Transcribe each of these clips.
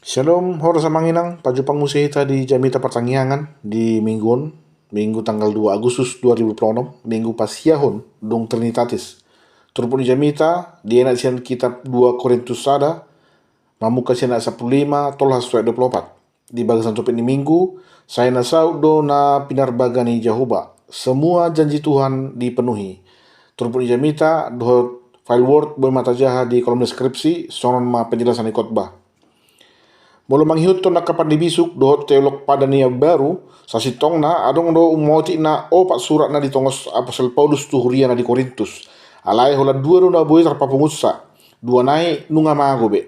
Shalom, hor sa manginang, pajupang musihita di Jamita Pertangyangan di Minggu tanggal 2 Agustus 2026, Minggu pasiyahon dong Trinitatis. Turpun di Jamita, di enak sian kitab 2 Korintus sada, mamuka sian 15, tolhas 24. Di bagasan topik ni Minggu, saya nasau do na pinarbagani Jehovah. Semua janji Tuhan dipenuhi. Turpun di Jamita, do file word boy mata jaha di kolom deskripsi, sonon ma penjelasan di khotbah. Bolo manghihut to nakapan di bisuk do teolog pada nia baru sasitong na adong do umoti na opat surat na ditongos apostol Paulus tu huria na di Korintus. Alai hola dua do na boy tarpa pungutsa. Dua nai nunga magobe.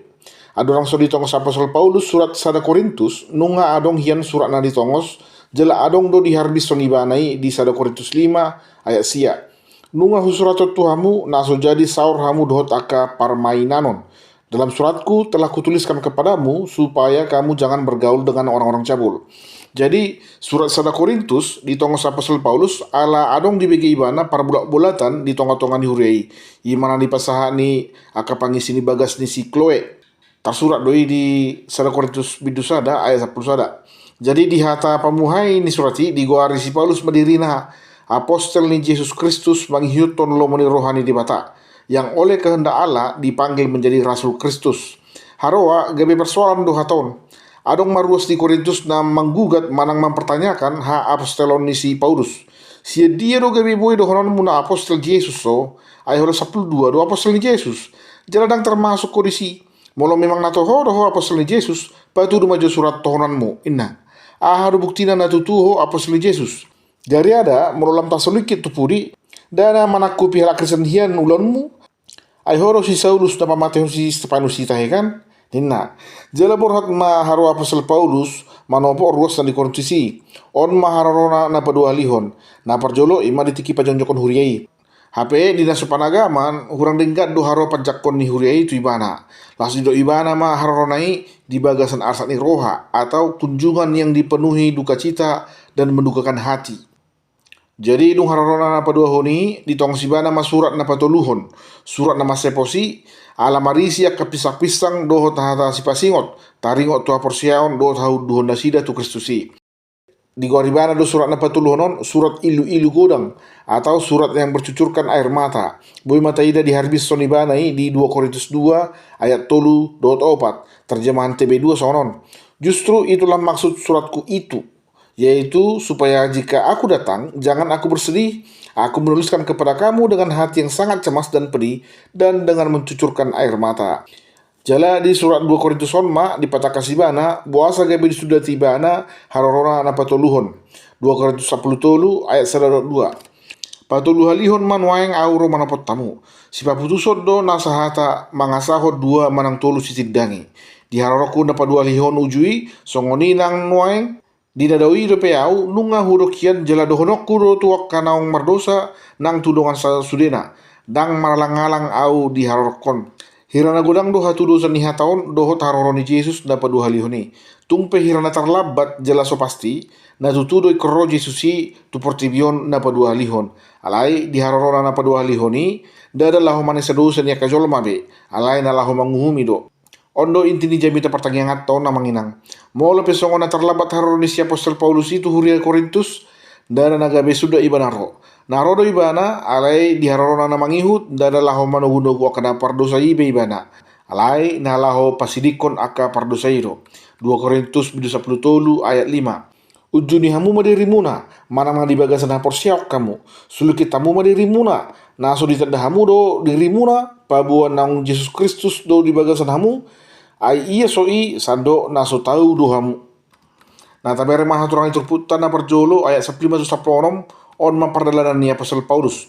Adorang so ditongos apostol Paulus surat sada Korintus nunga adong hian surat na ditongos jela adong do diharbis sonibanai di sada Korintus 5 ayat sia. Nunga husurato tuhamu na so jadi saur hamu dohot aka parmainanon. Dalam suratku telah kutuliskan kepadamu supaya kamu jangan bergaul dengan orang-orang cabul. Jadi surat sada Korintus di tongos apostol Paulus ala adong di begi ibana para bulatan di tonga-tonga ni hurei. Imana di pasaha ni aka pangisi ni bagas ni si Chloe. Tersurat doi di sada Korintus bidu sada ayat 10 sada. Jadi di hata pamuhai ni surati di goari si Paulus madirina apostol ni Yesus Kristus manghiuton lomoni rohani di bata yang oleh kehendak Allah dipanggil menjadi Rasul Kristus. Haroa gabe persoalan do haton. Adong maruas di Korintus na menggugat manang mempertanyakan ha apostolon ni si Paulus. Si dia do gabe boy do honon muna apostol Yesus so. Ay hola 12 do apostol ni Yesus. Jaladang termasuk kodisi. Molo memang natoho do apostol ni Yesus. Patu do majo surat tohonanmu. Inna. Ahadu buktina natutuho apostol ni Yesus. Dari ada melolam tasolikit tupuri. Dana manakku pihak Kristen hian ulonmu. Ay horo si Saulus na pamatay si Stefanus si tahikan. Nina. Jala borhat ma haro apostol Paulus manopo ruas na di Korintusi. On maharorona na padua lihon. Na parjolo ima ditiki pajonjokon huriai. HP di nasupanagaman hurang denggat do haro pajakon ni huriai tu ibana. Lasu do ibana ma haroronai di bagasan arsat ni roha atau kunjungan yang dipenuhi duka cita dan mendukakan hati. Jadi dung harorona na padua honi ditong sibana ma surat na patoluhon. Surat na maseposi ala marisia kapisak-pisang doho tahata si pasingot. Taringot tu aporsiaon doho tahu duhon nasida tu Kristusi. Di goribana do surat na patoluhonon surat ilu-ilu godang atau surat yang bercucurkan air mata. Boy mata ida di harbis sonibanai di 2 Korintus 2 ayat tolu dot opat. Terjemahan TB2 sonon. Justru itulah maksud suratku itu. Yaitu supaya jika aku datang, jangan aku bersedih. Aku menuliskan kepada kamu dengan hati yang sangat cemas dan pedih, dan dengan mencucurkan air mata. Jala di surat 2 Korintus onma, di patah kasibana, buasa gabe di sudah tibana, harorona na patoluhon. 2 Korintus 10 tolu, ayat 1.2. Patolu halihon man waeng auro manapot tamu. Si paputusod do nasahata mangasahot dua manang tolu sitidangi. Di haroroku na padua lihon ujui, songoni nang waeng, di nadawi do peau nunga hurokian jela dohonok kuro tuak kanaong mardosa nang tudongan sa sudena dang maralang-alang au di harorkon hirana godang do hatu dosa ni hataon doho taroroni Yesus na padu halihoni tumpe hirana tarlabat jela so pasti na tutudo ikro Jesusi tu portibion na padu halihon alai di harorona na padu halihoni dada laho manesa dosa ni akajolma be alai na laho manguhumi do. Ondo inti ni Jamita Pertangyangan tahun na manginang. Molo pesongo na terlabat haroni si apostol Paulus itu huria Korintus dana nagabe sudah ibanaro. Narodo ibana alai di harorona na mangihut dana laho manugundo ko akana pardosa ibe ibana. Alai na laho pasidikon aka pardosa iro. 2 Korintus 10 tolu ayat 5. Ujuni hamu madirimuna mana di bagasan hapor siak kamu. Sulukit tamu madirimuna. Naso ditanda hamu do dirimuna pabuan nang Yesus Kristus do di bagasan hamu. Ai iya soi sando naso tau dohamu. Nah tabere maha turang itu putan na perjolo ayat 15 sapronom on mapardalanan ni apostol Paulus.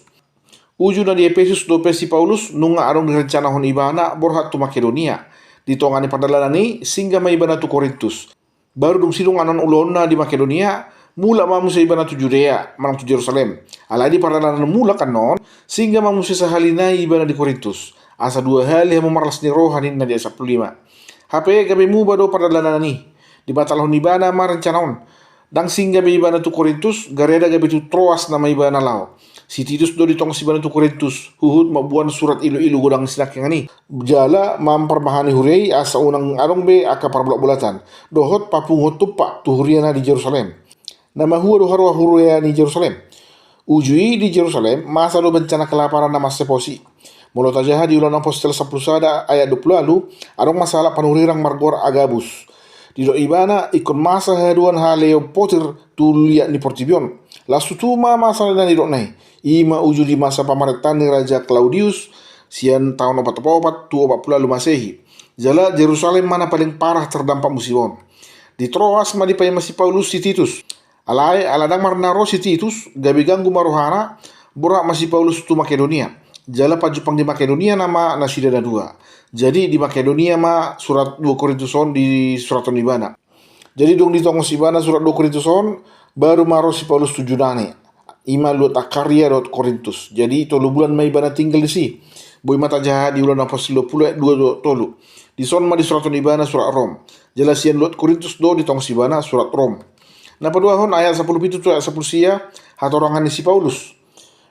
Uju na di Efesus do pesi Paulus nunga arong direncana hon ibana borhat tu Makedonia. Ditongani pardalanan ni singga ma ibana tu Korintus. Baru dum sidung anon ulona di Makedonia mula mamusa ibana tu Judea manang tu Jerusalem. Alai di pardalanan mula kanon singga mamusa sahalina ibana di Korintus. Asa dua hal yang memarlas ni rohanin na di 15. HP gabe mu bado pardalanan ni di batalon ibana ma rencanaon dang singga be ibana tu Korintus gareda gabe tu Troas nama ibana lao Si Titus do ditong si Banatu Korintus, huhut mabuan surat ilu-ilu godang sinak yang ini. Jala memperbahani hurei asa unang arong be aka parblok-bulatan. Dohot papungot tupak tu huriana di Jerusalem. Nama huwa doharwa huria di Jerusalem. Ujui di Jerusalem, masa do bencana kelaparan nama seposi. Mulut aja di ulang apostel 10 sada ayat 20 lalu, arong masalah panurirang margor agabus. Di do ibana ikon masa haduan haleo potir tuliak ni portibion. Lasu tuma masalah dan idok nai. Ima uju di masa pemerintahan Raja Claudius sian tahun 44 tu 40 lalu Masehi. Jala Jerusalem mana paling parah terdampak musibon. Di Troas ma dipaya masih Paulus si Titus. Alai aladang marnaro si Titus gabi ganggu maruhana borak masih Paulus tu Makedonia. Jala pajupang di Makedonia nama nasida da dua. Jadi di Makedonia ma surat 2 Korintuson di surat Ibana. Jadi dong di tongos Ibana surat 2 Korintuson baru maro si Paulus tujunane. Ima luat akarya dot Korintus. Jadi tolu bulan mai bana tinggal di si. Boy mata jahat di bulan apostol 20 2 tolu. Di son ma di surat Ibana surat Rom. Jalasian luat Korintus do di tong Ibana surat Rom. Nah pada hon ayat 10 itu tu ayat 10 sia hatorangan si Paulus.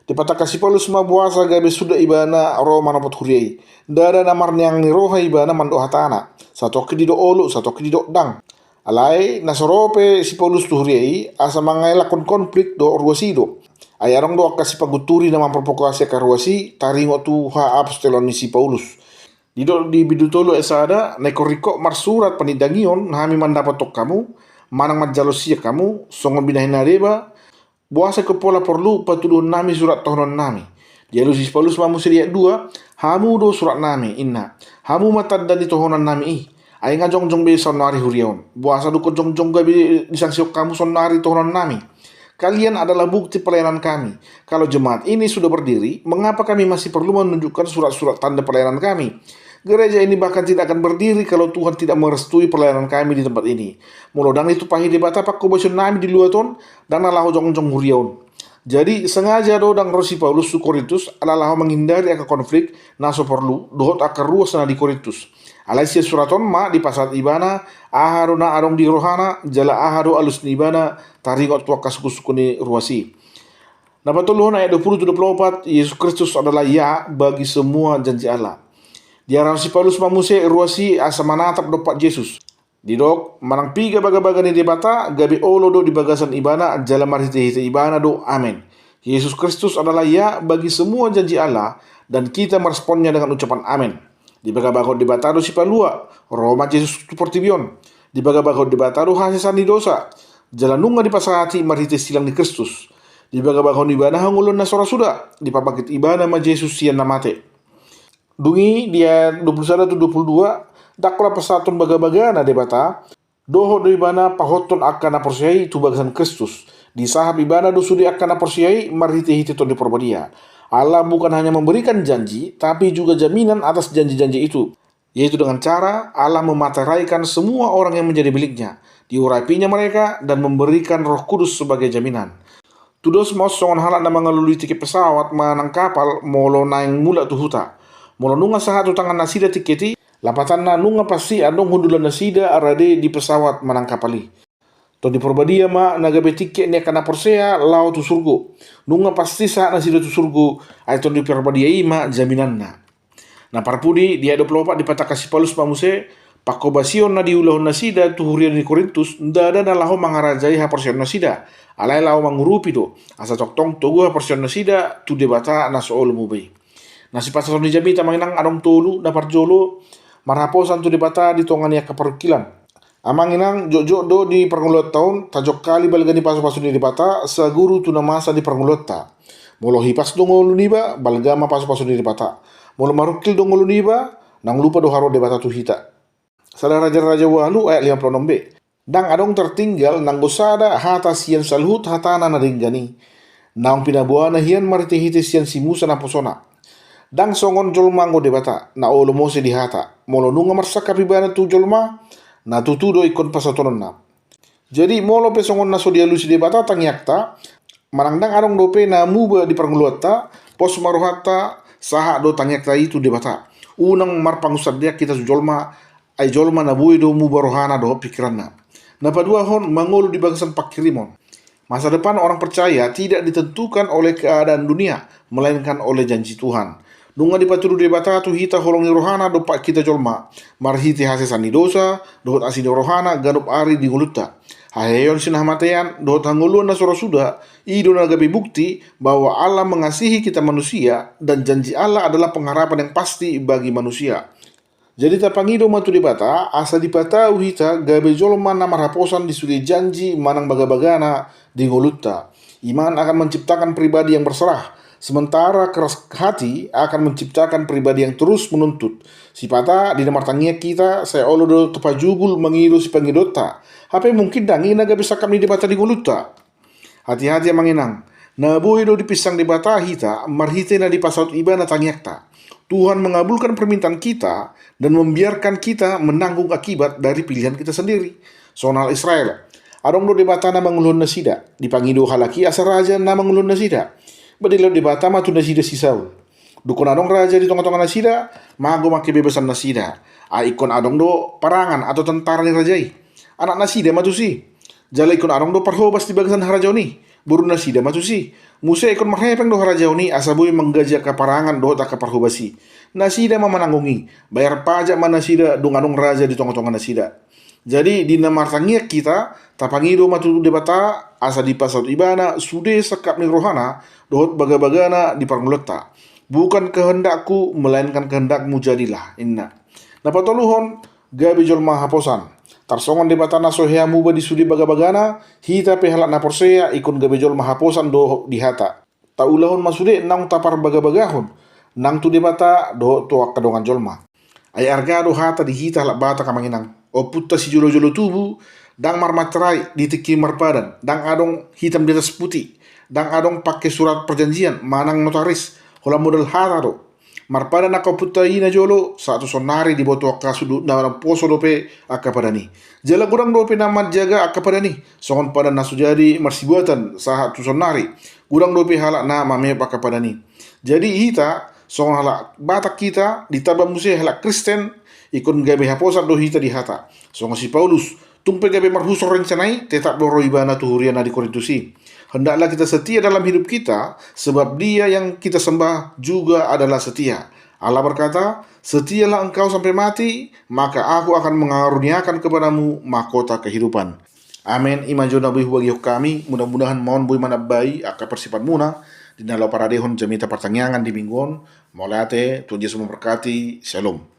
Dipataka si Paulus ma buasa gabe sudah Ibana Roma napot huriai. Dada namar yang ni roha Ibana mando hatana. Satu kedi do olu, satu kedi do dang. Alai nasorope si Paulus tu huriai asa mangai lakon konflik do ruasido. Ayarong do kasi paguturi na mampropokasi karuasi taringo tu ha apostolon ni si Paulus. Dido di bidutolo esada nekoriko marsurat panidangion hami mandapatok kamu manang majalosia kamu songon binahin nareba buasa kepola perlu patulun nami surat tohnon nami. Dialu si Paulus mamu seriak 2 hamu do surat nami inna hamu matad dan tohonan nami ih. Ay nga jong be sonari hurion. Buasa du ko jong gabi disanksiok kamu sonari tohonan nami. Kalian adalah bukti pelayanan kami. Kalau jemaat ini sudah berdiri, mengapa kami masih perlu menunjukkan surat-surat tanda pelayanan kami? Gereja ini bahkan tidak akan berdiri kalau Tuhan tidak merestui pelayanan kami di tempat ini. Mulodang itu pahi debata pak kobosun nami di luaton dan alah jong hurion. Jadi sengaja dodang Rosi Paulus su Korintus adalah menghindari akan konflik naso perlu dohot akar ruas na di Korintus. Alaisia suraton ma di pasat ibana aharuna arong di rohana jala aharu alus ni ibana taringot tua kasuku ni ruasi. Nah patuluhon ayat 20-24 Yesus Kristus adalah ya bagi semua janji Allah. Diarang si Paulus mamuse ruasi asa manatap dopak Yesus. Didok manang piga baga-baga ni debata gabi olo do di bagasan ibana jala marhite ibana do amen. Yesus Kristus adalah ya bagi semua janji Allah dan kita meresponnya dengan ucapan amin. Di baga-baga debata do si palua Roma Yesus tu portibion. Di baga-baga debata do hasisan di dosa. Jala nunga di pasahati marhite silang di Kristus. Di baga-baga ibana hangulon na sora suda. Di papakit ibana ma Yesus sian namate. Dungi dia 21 tu 22 dakla pesatun baga-baga na debata doho do ibana pahoton akan aporsiai tu bagasan Kristus. Di sahab ibana do sudi akan aporsiai marhite-hite ton di porbadia. Allah bukan hanya memberikan janji, tapi juga jaminan atas janji-janji itu. Yaitu dengan cara Allah memateraikan semua orang yang menjadi miliknya, diurapinya mereka, dan memberikan Roh Kudus sebagai jaminan. Tudos mos songon halak na mangalului tiket pesawat manang kapal molo naing mula tu huta. Molo nunga sahatu tangan nasida tiketi, lapatan na nunga pasti adong hundulan nasida arade di pesawat manang kapali. To di porbadia ma nagabe tiket ni akan aporsea lau tu surgo. Nunga pasti saat nasida tu surgo ay to di porbadia ima jaminan na. Na parpudi dia 24 di pataka si Paulus pamuse pakobasion na diulahon nasida tu hurian di Korintus ndada na laho mangarajai ha porsion nasida. Alai lau mangurupi do asa toktong togu ha porsion nasida tu debata na sool mubay. Nasi pasason di Jamita manginang adong tolu na parjolo marhaposan tu debata di tongani kaparukilan. Amang inang jojo do di perngulot tahun tajok kali balgani pasu-pasu di debata saguru tuna masa di perngulot ta. Molo hipas do ngolu niba balgama pasu-pasu di debata. Molo marukil do ngolu niba nang lupa do haro debata tu hita. Salah raja-raja walu ayat 56b. Dang adong tertinggal nang gosada hata sian salhut hatana na ringgani. Nang pinabuana hian marite-hite sian si Musa na posona. Dang songon jolma ngo debata na olo mose di hata. Molo nunga marsaka pibana tu jolma na tutudo ikon pasatonon na. Jadi molo pesongon na sodialusi debata tangyakta marangdang arong dope na muba di pernguluata pos maruhata saha do tangyakta itu debata. Unang marpangusad dia kita jolma ay jolma na buay do muba rohana do pikiran na. Na padua hon mangolo di bagasan pakirimon. Masa depan orang percaya tidak ditentukan oleh keadaan dunia, melainkan oleh janji Tuhan. Dunga di paturu de batatu hita holongi rohana dopak kita jolma. Marhiti hase sani dosa, dohot asini rohana ganup ari di nguluta. Haheyon sinah matean, dohot hanguluan na soro sudah, ido nagabi bukti bahwa Allah mengasihi kita manusia dan janji Allah adalah pengharapan yang pasti bagi manusia. Jadi tapangido matu di bata, asa di bata uhita gabe jolma na maraposan di sudi janji manang baga-bagana di ngulutta. Iman akan menciptakan pribadi yang berserah, sementara keras hati akan menciptakan pribadi yang terus menuntut. Si pata di nomor tangia kita, saya olodo tepajugul mengilu si pangidota. Hape mungkin dangi naga bisa kami di bata di ngulutta. Hati-hati yang mengenang. Na boido di pisang di bata hita, marhite na di pasaut iba na tangiakta. Tuhan mengabulkan permintaan kita dan membiarkan kita menanggung akibat dari pilihan kita sendiri. Sonal Israel. Adong do debata na mangulun nasida. Dipangido halaki asa raja na mangulun nasida. Badilo debata matu nasida si Saul. Dukun adong raja di tongah-tongah nasida, mago make bebasan nasida. Ikon adong do parangan atau tentara ni rajai. Anak nasida matu si. Jala ikon adong do parhobas di bagasan harajoni. Buru nasida matu si. Musa ikon marhepeng do harajoni asabui menggajak kaparangan do tak kaparhobasi. Nasida memenanggungi. Bayar pajak manasida dunganong raja di tongah-tongah nasida. Jadi di namartangia kita tapangido matu debata asa di pasal ibana sude sekap ni rohana dohot baga-bagana di parmuleta. Bukan kehendakku melainkan kehendakmu jadilah inna. Napatoluhon gabi jolma haposan. Tarsongon debata na soheamu ba di sudi baga-bagana hita pehalak na porsea ikon gabi jolma haposan do di hata. Taulahon masude nang tapar baga-bagahon. Nang tu debata do tuak kadongan jolma. Ay argado hata di hita halak bata kamanginang. O putta si jolo-jolo tubuh, dang marmatrai di tiki marpadan, dang adong hitam di atas putih, dang adong pakai surat perjanjian, manang notaris, hola model hataro. Marpadan ako putta ina jolo, satu sonari di boto akasudu na poso dope akapadani. Jala kurang dope namat jaga akapadani, songon padan nasu jadi marsibuatan satu sonari, kurang dope halak na mame akapadani. Jadi hita, songon halak batak kita, ditabah musik halak Kristen, ikon gabe haposan do hita di hata. Songo si Paulus, tumpe gabe marhusor rencanai, tetap doro ibana tuhuriana di Korintusi. Hendaklah kita setia dalam hidup kita, sebab dia yang kita sembah juga adalah setia. Allah berkata, setialah engkau sampai mati, maka aku akan mengaruniakan kepadamu mahkota kehidupan. Amin. Imajo nabi bagi kami, mudah-mudahan mohon bui manabai akan persipat muna, di nalau paradehon jamita pertanyaan di mingguan, molate, Tuhan Yesus memberkati, shalom.